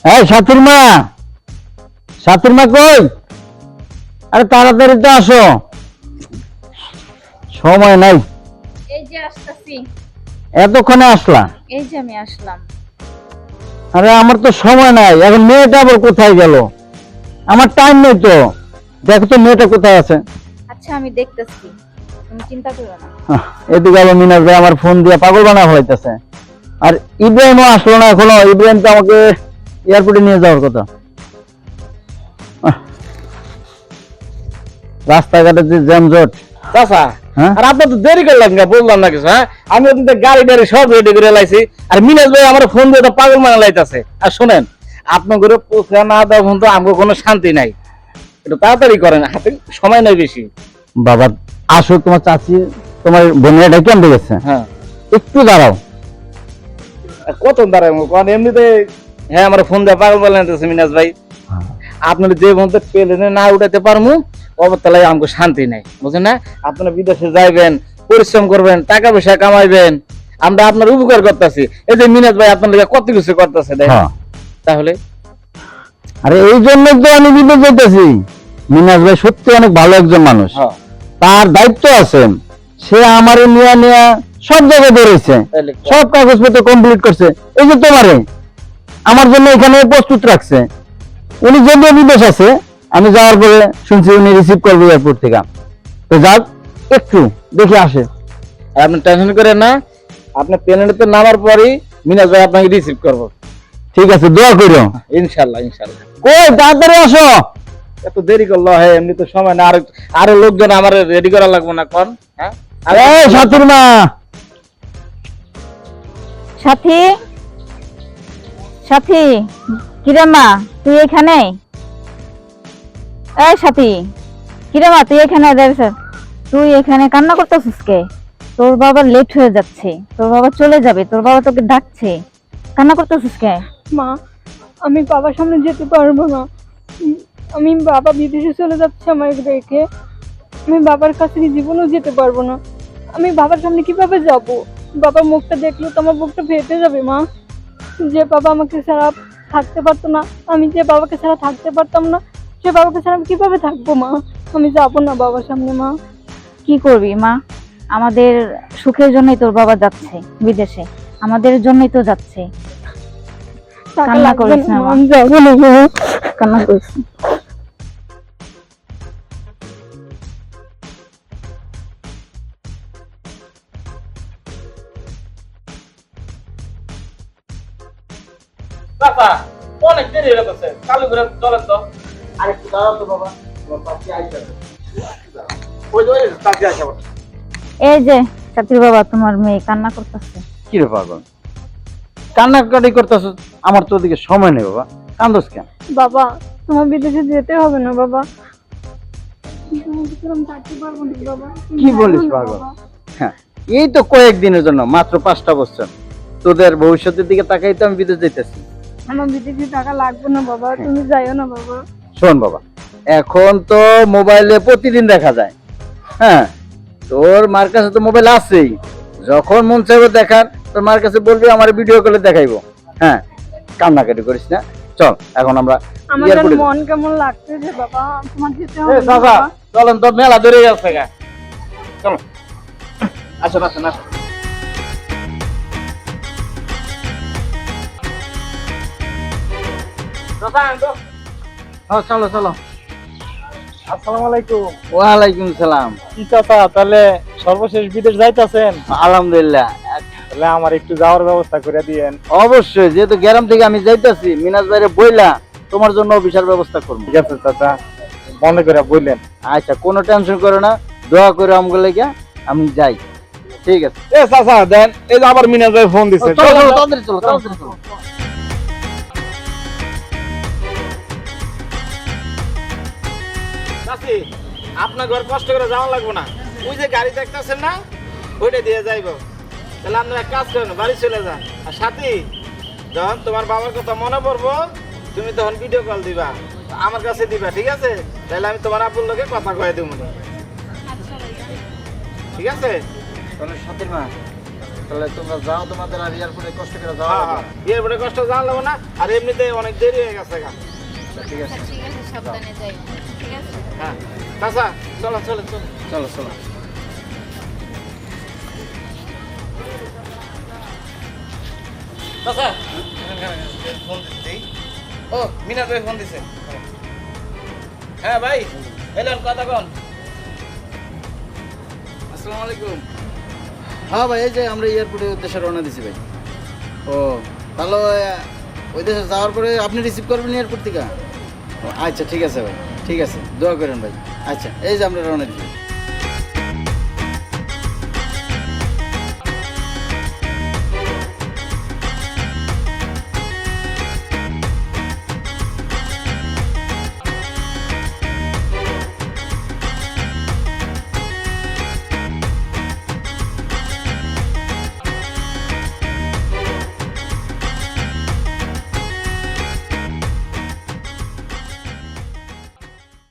হ্যাঁ সাথীর মা কই? আরে তাড়াতাড়ি তো আসো, সময় নাই। এই যে আসতেছি। এতক্ষণে আসলা? এই যে আমি আসলাম। আরে আমার তো সময় নাই, এখন মেয়েটা আবার কোথায় গেল? আমার টাইম নেই তো। দেখো তো মেয়েটা কোথায় আছে। আচ্ছা আমি দেখতেছি, তুমি চিন্তা করো না। এদিকে আবার মিনাজ ভাই আমার ফোন দিয়ে পাগল বানা হইতেছে। আর ইব্রাহিমও আসলো না এখনো। ইব্রাহিম তো আমাকে এয়ারপোর্টে নিয়ে যাওয়ার কথা। রাস্তাঘাটে যে জ্যামজট। চাচা আর আপনি তো দেরি করলেন না, বললাম না কিছু। হ্যাঁ আমি ওদিন গাড়ি টাড়ি সব রেডি করে লাইছি, আর মিনাজ ভাই আমার ফোন দিয়ে পাগল মানে লাইতেছে। আর শোনেন, আপনার ঘরে পৌঁছা না দেওয়া পর্যন্ত আমাকে কোনো শান্তি নাই। একটু তাড়াতাড়ি করেন, হাতে সময় নেই বেশি। বাবা আসো, তোমার চাচি তোমার বোনের ডেকে আনতে গেছে। হ্যাঁ একটু দাঁড়াও। কত দাঁড়াবো, কারণ এমনিতে হ্যাঁ আমার ফোন দিয়ে পাগল বলে নিতেছে মিনাজ ভাই। আপনার যে পর্যন্ত প্লেনে না উঠাতে পারবো অবতলায় আমাকে শান্তি নেই, বুঝলেন না? আপনারা বিদেশে যাইবেন, পরিশ্রম করবেন, টাকা পয়সা কামাইবেন, আমরা আপনার উপকার করতেছি। এই যে মিনাজ ভাই আপনার লিগে কত কিছু করতেছে দেখেন। তাহলে আরে এই জন্যই তো আমি বিদেশ যেতেছি। মিনাজ ভাই সত্যি অনেক ভালো একজন মানুষ। তার দায়িত্ব আছে, সে আমারে নিয়ে সব জায়গায় বেরোইছে, সব কাগজপত্র কমপ্লিট করছে। এই যে তোমারে আমার জন্য এখানে প্রস্তুত রাখছে। উনি যদিও বিদেশ আছে, আমি যাওয়ার পরে শুনছি উনি রিসিভ করবে এয়ারপোর্ট থেকে। তো যাক, একটু দেখে আসে। আর আপনি টেনশন করেন না, আপনি প্লেনেতে নামার পরই মিনাজ ভাই আপনাকে রিসিভ করবো। ঠিক আছে, দোয়া করো। ইনশাল্লাহ ইনশাল্লাহ। কই তাড়াতাড়ি আসো। এত দেরি করলো? হ্যাঁ এমনি তো সময় না, আরো লোকজন আমার রেডি করা লাগবে না কোন? হ্যাঁ আরে সাথীর মা। সাথী, সাথী, কিরে মা তুই এখানে? এই সাথী, কিরে মা তুই এখানে? তুই এখানে কান্না করতেছিস কে? তোর বাবা লেট হয়ে যাচ্ছে, তোর বাবা চলে যাবে, তোর বাবা তোকে ডাকছে, কান্না করতেছিস কে? মা, আমি বাবার সামনে যেতে পারবো না। আমি বাবা বিদেশে চলে যাচ্ছে আমার রেখে। আমি বাবার কাছে জীবনেও যেতে পারবো না। আমি বাবার সামনে কিভাবে যাব? বাবার মুখটা দেখলে তো আমার বুকটা ফেটে যাবে মা। যে বাবা আমাকে ছাড়া থাকতে পারতো না, আমি যে বাবাকে ছাড়া থাকতে পারতাম না, সে বাবাকে ছাড়া আমি কিভাবে থাকবো মা? আমি যাবো না বাবার সামনে মা। কি করবি মা? আমাদের সুখের জন্যই তোর বাবা যাচ্ছে বিদেশে, আমাদের জন্যই তো যাচ্ছে। কান্না করিস না মা, আমি যাবো না মা। কান্না করিস না। চাচা অনেক দেরি হয়ে গেছে, চালু করে চলেন তো। আরেকটু দাঁড়াও তো বাবা, তোমার পাশে আইসা ওই যে চাচি আসা। এই যে সাথীর বাবা, তোমার মেয়ে কান্না করতেছে। কি রে পাগল, কান্নাকাটি করতেছ? আমার তো ওদিকে সময় নেই বাবা, কান্দোস কেন? বাবা তোমার বিদেশে যেতে হবে না বাবা। আমি থাকতে পারবো না বাবা। কি বলিস পাগল? হ্যাঁ এই তো কয়েকদিনের জন্য, মাত্র 5টা বছর। তোদের ভবিষ্যতের দিকে তাকাই তো আমি বিদেশ যাইতেছি। আমার বিদেশে টাকা লাগবে না বাবা, তুমি যাইও না বাবা। শোন বাবা, এখন তো মোবাইলে প্রতিদিন দেখা যায়। হ্যাঁ তোর মার কাছে তো মোবাইল আছেই, যখন মন চাইবে দেখার তোর মার কাছে বলবি, আমার ভিডিও কলে দেখাইবো। হ্যাঁ কান্নাকাটি করিস না, চল এখন আমরা আমার এয়ারপোর্টে যাই। মন কেমন লাগতেছে বাবা, তোমার যেতে এ হবে না চাচা বাবা। চলেন তো, মেলা ধরে গেছে গা। চলো আসেন আসেন আসেন। চাচা আন তো। হ্যাঁ চলো চলো। আসসালামু আলাইকুম। ওয়ালাইকুম সালাম। কি চাচা, তাহলে সর্বশেষ বিদেশ যাইতাছেন? আলহামদুলিল্লাহ। তাহলে আমার একটু যাওয়ার ব্যবস্থা করে দিয়েন। অবশ্যই, যেহেতু গ্রাম থেকে আমি যাইতাছি, মিনাজ ভাইরে বইলা তোমার জন্য বিশাল ব্যবস্থা করবো। ঠিক আছে চাচা, মনে করে বললেন। আচ্ছা কোনো টেনশন করো না, দোয়া করে আমগুলো লেগে আমি যাই। ঠিক আছে এ চাচা দেন, এই যে আবার মিনাজ ভাই ফোন দিছে। চলো চলো তাড়াতাড়ি চলো তাড়াতাড়ি চলো। চাচি আপনার ঘর কষ্ট করে যাওয়া লাগবে না, ওই যে গাড়ি দেখতেছেন না, ওইটা দিয়ে যাইবো। তাহলে আপনারা এক কাজ করেন, বাড়ি চলে যান। আর সাথী, যখন তোমার বাবার কথা মনে পড়বো তুমি তখন ভিডিও কল দিবা, আমার কাছে দিবা, ঠিক আছে? তাহলে আমি তোমার আপুর লোকে কথা কয়ে দেবো। ঠিক আছে? তাহলে সাথীর মা তাহলে তোমরা যাও, তোমাদের আর এয়ারপোর্টে কষ্ট করে যাওয়া হ্যাঁ লাগবে হ্যাঁ এর বড় কষ্ট জানলাম না, আর এমনিতে অনেক দেরি হয়ে গেছে গা। না। ঠিক আছে, ঠিক আছে, সাবধানে যাই। ঠিক আছে। হ্যাঁ চাচা চলো চলো চলো চলো চলো। চাচা ফোন দিচ্ছি। ও মিনাজ ভাই ফোন দিছে। হ্যাঁ ভাই এলেন কথা কন। আসসালামু আলাইকুম। হ্যাঁ ভাই, এই যে আমরা এয়ারপোর্টের উদ্দেশ্যে রওনা দিছি ভাই। ও তাহলে ওই দেশে যাওয়ার পরে আপনি রিসিভ করবেন এয়ারপোর্ট থেকে? ও, আচ্ছা ঠিক আছে ভাই, ঠিক আছে, দোয়া করেন ভাই। আচ্ছা এই যে আমরা রওনা দিছি।